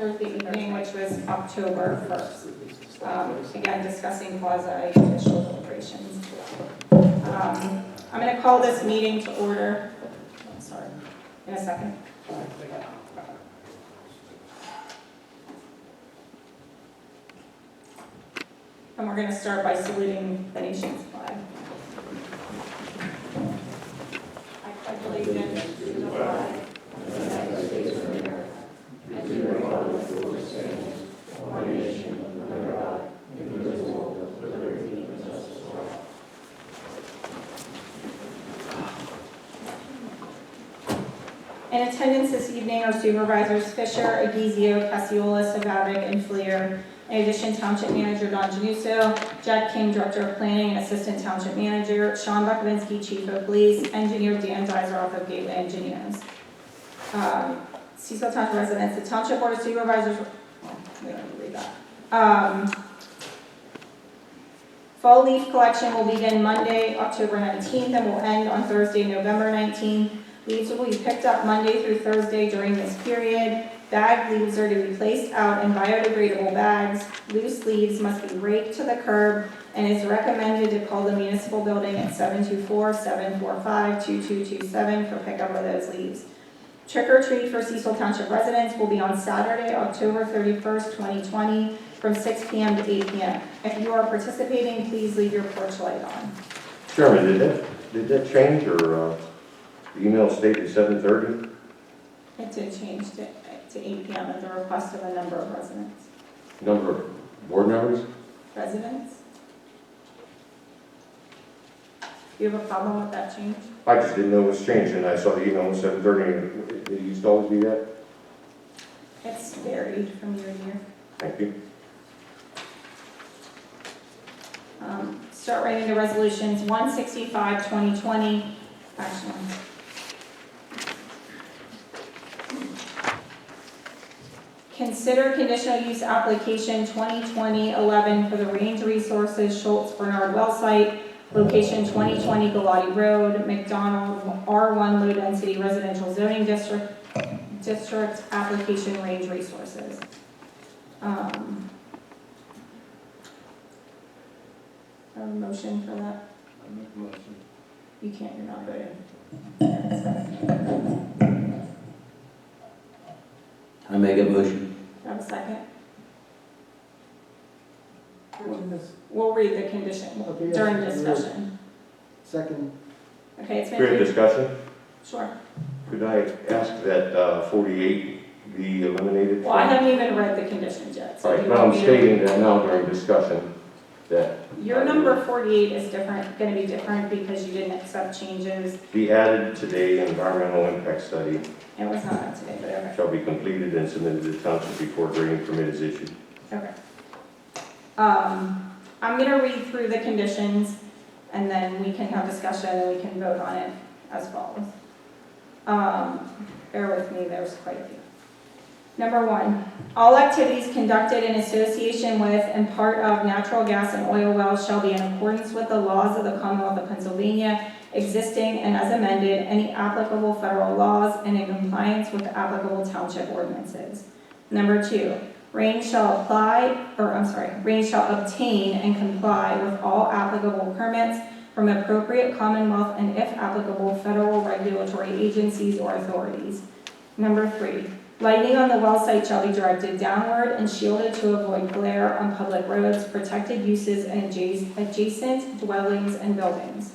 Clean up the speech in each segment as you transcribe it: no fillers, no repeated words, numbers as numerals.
Thursday evening, which was October 1st. Again, discussing quasi-judicial deliberations. I'm going to call this meeting to order. Sorry, in a second. And we're going to start by saluting the nation's flag. I pledge allegiance to the flag of the United States of America and to the republic for which it stands, one nation, under God, indivisible, with liberty and justice for all. In attendance this evening are Supervisors Fisher, Agizio, Casiola, Savavik, and Fleer. In addition, Township Manager Don Januso, Jack King, Director of Planning and Assistant Township Manager, Sean Bukovinsky, Chief of Police, Engineer Dan Dreiseroff of Gateway Engineers. Cecil Township residents, the Township Board of Supervisors, we don't need to read that. Fall leaf collection will begin Monday, October 19th, and will end on Thursday, November 19th. Leaves will be picked up Monday through Thursday during this period. Bagged leaves are to be placed out in biodegradable bags. Loose leaves must be raked to the curb and is recommended to call the municipal building at 724-745-2227 for pickup of those leaves. Trick or treat for Cecil Township residents will be on Saturday, October 31st, 2020 from 6 p.m. to 8 p.m. If you are participating, please leave your porch light on. Chairman, did that change or the email stated 7:30? It did change to 8 p.m. at the request of a number of residents. Number of board members? Residents? Do you have a problem with that change? I just didn't know it was changed, and I saw the email was 7:30. It used to always be that? It's varied from year to year. Thank you. Start right into resolutions 165, 2020. Actually, consider conditional use application 2020-11 for the Range Resources Schultz Bernard Well site, location 2020 Galati Road, McDonald, R1 low density residential zoning district application Range Resources. A motion for that? I make a motion. You can't, you're not voting. I make a motion. Have a second? We'll read the condition Okay, during yes, discussion. Second. Okay, it's been Great read. discussion. Sure. Could I ask that 48 be eliminated? Well, I haven't even read the conditions yet. So All right, you but want I'm me to- stating that now during discussion that Your number 48 is different, going to be different because you didn't accept changes. be added today environmental impact study It was not today, but okay. shall be completed and submitted to the township before grading permit is issued. Okay. I'm going to read through the conditions and then we can have discussion and we can vote on it as follows. Bear with me, there's quite a few. Number 1, all activities conducted in association with and part of natural gas and oil wells shall be in accordance with the laws of the Commonwealth of Pennsylvania, existing and as amended, any applicable federal laws, and in compliance with the applicable township ordinances. Number 2, Range shall obtain and comply with all applicable permits from appropriate Commonwealth and, if applicable, federal regulatory agencies or authorities. Number 3, lighting on the well site shall be directed downward and shielded to avoid glare on public roads, protected uses, and adjacent dwellings and buildings.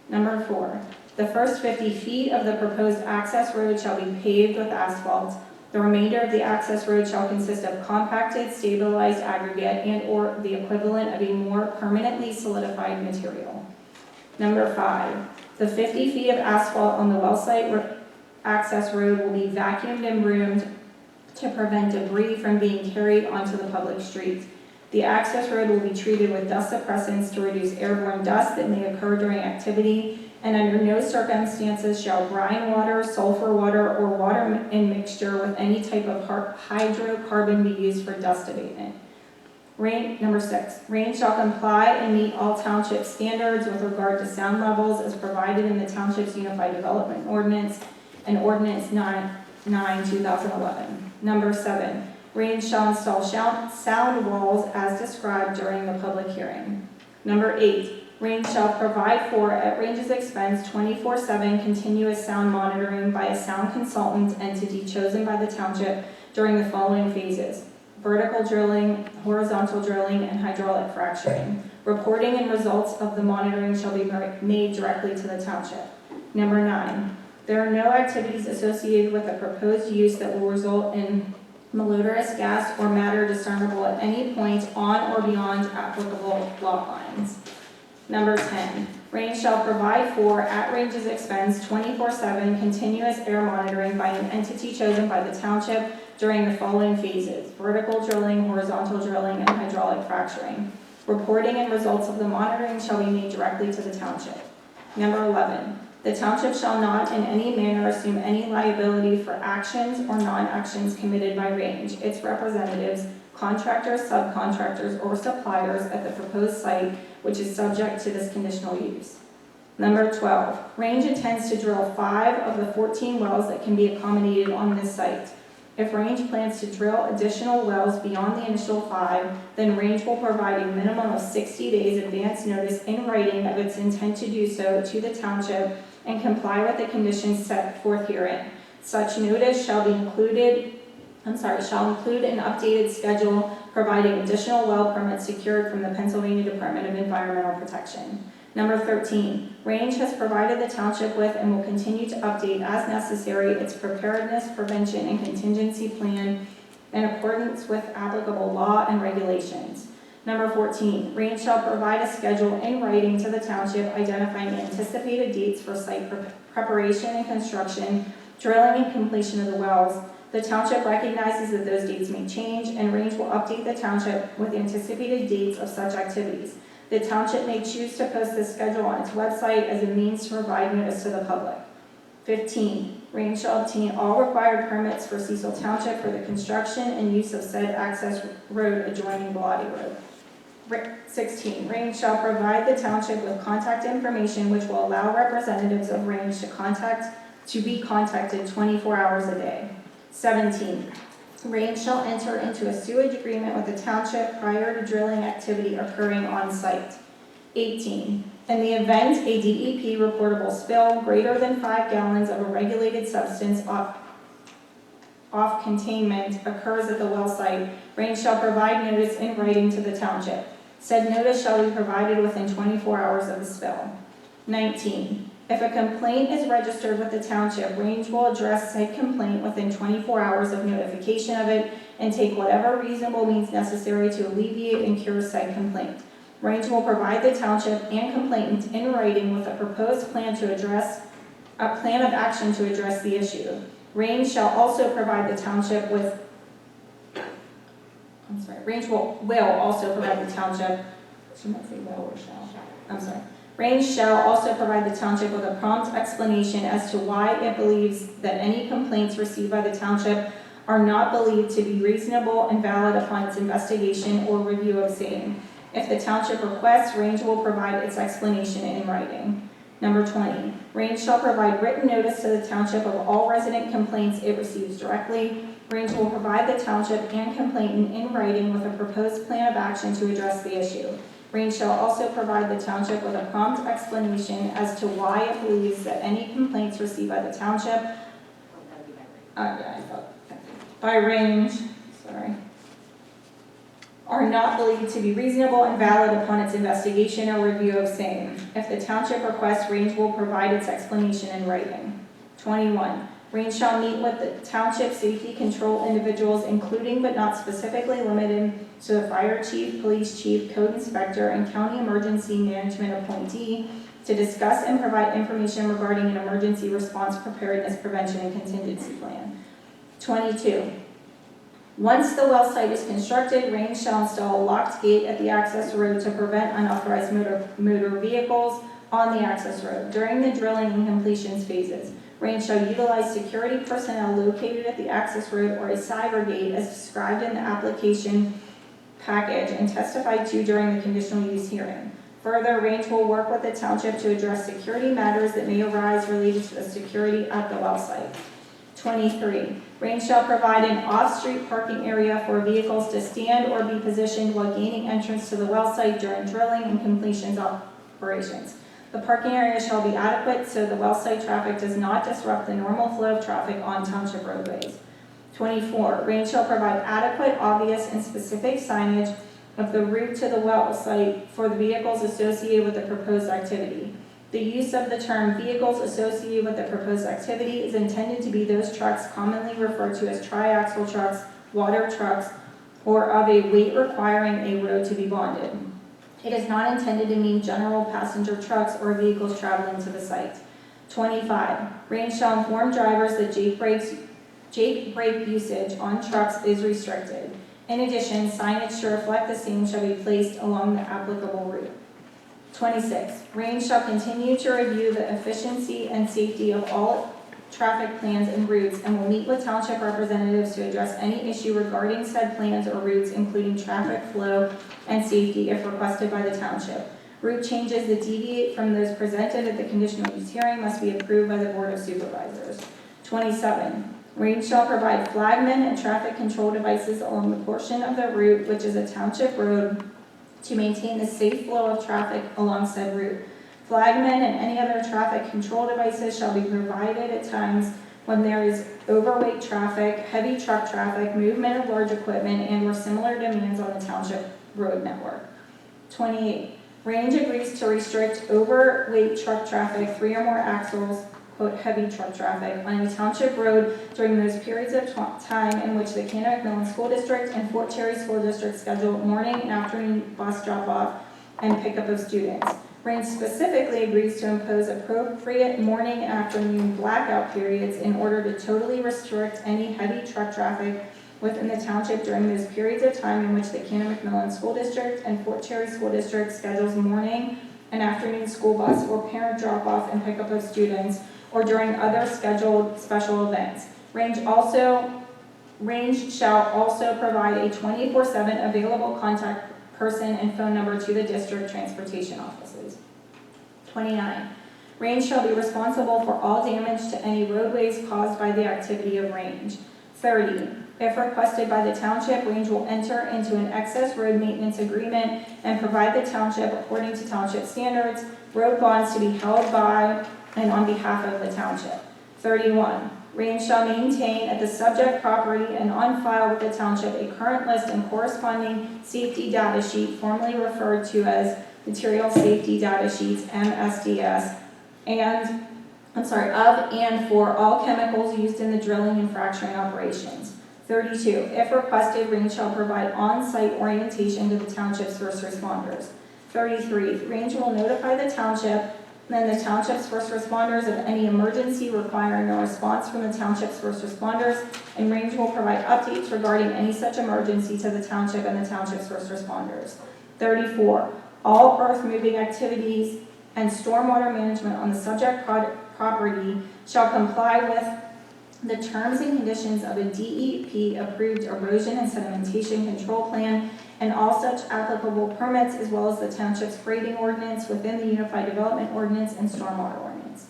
Number 4, the first 50 feet of the proposed access road shall be paved with asphalt. The remainder of the access road shall consist of compacted, stabilized aggregate and/or the equivalent of a more permanently solidified material. Number 5, the 50 feet of asphalt on the well site access road will be vacuumed and broomed to prevent debris from being carried onto the public streets. The access road will be treated with dust suppressants to reduce airborne dust that may occur during activity, and under no circumstances shall brine water, sulfur water, or water in mixture with any type of hydrocarbon be used for dust abatement. Number 6, Range shall comply and meet all township standards with regard to sound levels as provided in the Township's Unified Development Ordinance and Ordinance 9/2011. Number 7, Range shall install sound walls as described during the public hearing. Number 8, Range shall provide for, at Range's expense, 24/7 continuous sound monitoring by a sound consultant entity chosen by the township during the following phases: vertical drilling, horizontal drilling, and hydraulic fracturing. Reporting and results of the monitoring shall be made directly to the township. Number 9, there are no activities associated with the proposed use that will result in malodorous gas or matter discernible at any point on or beyond applicable lot lines. Number 10, Range shall provide for, at Range's expense, 24/7 continuous air monitoring by an entity chosen by the township during the following phases: vertical drilling, horizontal drilling, and hydraulic fracturing. Reporting and results of the monitoring shall be made directly to the township. Number 11, the township shall not in any manner assume any liability for actions or non-actions committed by Range, its representatives, contractors, subcontractors, or suppliers at the proposed site, which is subject to this conditional use. Number 12, Range intends to drill 5 of the 14 wells that can be accommodated on this site. If Range plans to drill additional wells beyond the initial 5, then Range will provide a minimum of 60 days advance notice in writing of its intent to do so to the township and comply with the conditions set forth herein. Such notice shall include an updated schedule providing additional well permits secured from the Pennsylvania Department of Environmental Protection. Number 13, Range has provided the township with and will continue to update as necessary its preparedness, prevention, and contingency plan in accordance with applicable law and regulations. Number 14, Range shall provide a schedule in writing to the township identifying anticipated dates for site preparation and construction, drilling and completion of the wells. The township recognizes that those dates may change, and Range will update the township with anticipated dates of such activities. The township may choose to post this schedule on its website as a means to provide notice to the public. 15, Range shall obtain all required permits for Cecil Township for the construction and use of said access road adjoining Bellotti Road. 16, Range shall provide the township with contact information which will allow representatives of Range to be contacted 24 hours a day. 17, Range shall enter into a sewage agreement with the township prior to drilling activity occurring on site. 18, in the event a DEP reportable spill greater than 5 gallons of a regulated substance off containment occurs at the well site, Range shall provide notice in writing to the township. Said notice shall be provided within 24 hours of the spill. 19, if a complaint is registered with the township, Range will address said complaint within 24 hours of notification of it and take whatever reasonable means necessary to alleviate and cure said complaint. Range will provide the township and complainant in writing with a proposed plan of action to address the issue. Range shall also provide the township with Range will also provide the township, should not say will or shall, Range shall also provide the township with a prompt explanation as to why it believes that any complaints received by the township are not believed to be reasonable and valid upon its investigation or review of same. If the township requests, Range will provide its explanation in writing. Number 20, Range shall provide written notice to the township of all resident complaints it receives directly. Range will provide the township and complainant in writing with a proposed plan of action to address the issue. Range shall also provide the township with a prompt explanation as to why it believes that any complaints received by the township by Range, are not believed to be reasonable and valid upon its investigation or review of same. If the township requests, Range will provide its explanation in writing. 21. Range shall meet with the township safety control individuals, including but not specifically limited to the fire chief, police chief, code inspector, and county emergency management appointee, to discuss and provide information regarding an emergency response preparedness, prevention, and contingency plan. 22. Once the well site is constructed, Range shall install a locked gate at the access road to prevent unauthorized motor vehicles on the access road. During the drilling and completions phases, Range shall utilize security personnel located at the access road or a cyber gate as described in the application package and testified to during the conditional use hearing. Further, Range will work with the township to address security matters that may arise related to the security at the well site. 23. Range shall provide an off-street parking area for vehicles to stand or be positioned while gaining entrance to the well site during drilling and completions operations. The parking area shall be adequate so the well site traffic does not disrupt the normal flow of traffic on township roadways. 24, range shall provide adequate, obvious, and specific signage of the route to the well site for the vehicles associated with the proposed activity. The use of the term vehicles associated with the proposed activity is intended to be those trucks commonly referred to as tri-axle trucks, water trucks, or of a weight requiring a road to be bonded. It is not intended to mean general passenger trucks or vehicles traveling to the site. 25, range shall inform drivers that jake brake usage on trucks is restricted. In addition, signage to reflect the same shall be placed along the applicable route. 26, range shall continue to review the efficiency and safety of all traffic plans and routes and will meet with township representatives to address any issue regarding said plans or routes, including traffic flow and safety if requested by the township. Route changes that deviate from those presented at the conditional use hearing must be approved by the Board of Supervisors. 27, range shall provide flagmen and traffic control devices along the portion of the route which is a township road to maintain the safe flow of traffic along said route. Flagmen and any other traffic control devices shall be provided at times when there is overweight traffic, heavy truck traffic, movement of large equipment, and or similar demands on the township road network. 28, range agrees to restrict overweight truck traffic, 3 or more axles, quote, heavy truck traffic, on a township road during those periods of time in which the Kennewick-Millen School District and Fort Cherry School District schedule morning and afternoon bus drop-off and pickup of students. Range specifically agrees to impose appropriate morning and afternoon blackout periods in order to totally restrict any heavy truck traffic within the township during those periods of time in which the Kennewick-Millen School District and Fort Cherry School District schedules morning and afternoon school bus or parent drop-off and pickup of students, or during other scheduled special events. Range shall also provide a 24/7 available contact person and phone number to the district transportation offices. 29, range shall be responsible for all damage to any roadways caused by the activity of range. 30, if requested by the township, range will enter into an excess road maintenance agreement and provide the township, according to township standards, road bonds to be held by and on behalf of the township. 31, range shall maintain at the subject property and on file with the township a current list and corresponding safety data sheet, formerly referred to as Material Safety Data Sheets, MSDS, of and for all chemicals used in the drilling and fracturing operations. 32, if requested, range shall provide on-site orientation to the township's first responders. 33, range will notify the township then the township's first responders of any emergency requiring a response from the township's first responders, and range will provide updates regarding any such emergency to the township and the township's first responders. 34, all earth moving activities and stormwater management on the subject property shall comply with the terms and conditions of a DEP approved erosion and sedimentation control plan and all such applicable permits, as well as the township's grading ordinance within the Unified Development Ordinance and Stormwater Ordinance.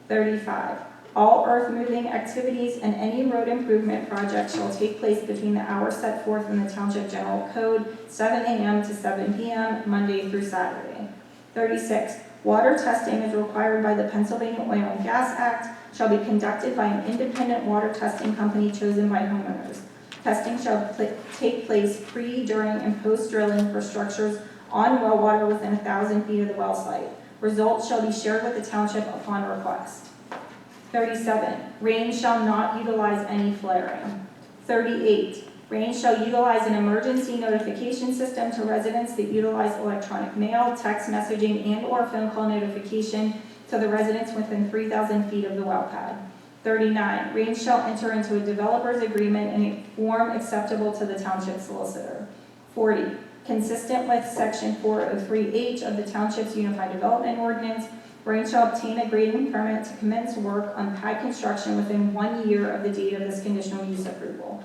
35, all earth-moving activities and any road improvement project shall take place between the hours set forth in the Township General Code, 7 a.m. to 7 p.m., Monday through Saturday. 36, water testing is required by the Pennsylvania Oil and Gas Act, shall be conducted by an independent water testing company chosen by homeowners. Testing shall take place pre, during, and post-drilling for structures on well water within 1,000 feet of the well site. Results shall be shared with the township upon request. 37, range shall not utilize any flaring. 38, range shall utilize an emergency notification system to residents that utilize electronic mail, text messaging, and or phone call notification to the residents within 3,000 feet of the well pad. 39, range shall enter into a developer's agreement in a form acceptable to the township solicitor. 40, consistent with section 403H of the township's Unified Development Ordinance, range shall obtain a grading permit to commence work on pad construction within 1 year of the date of this conditional use approval.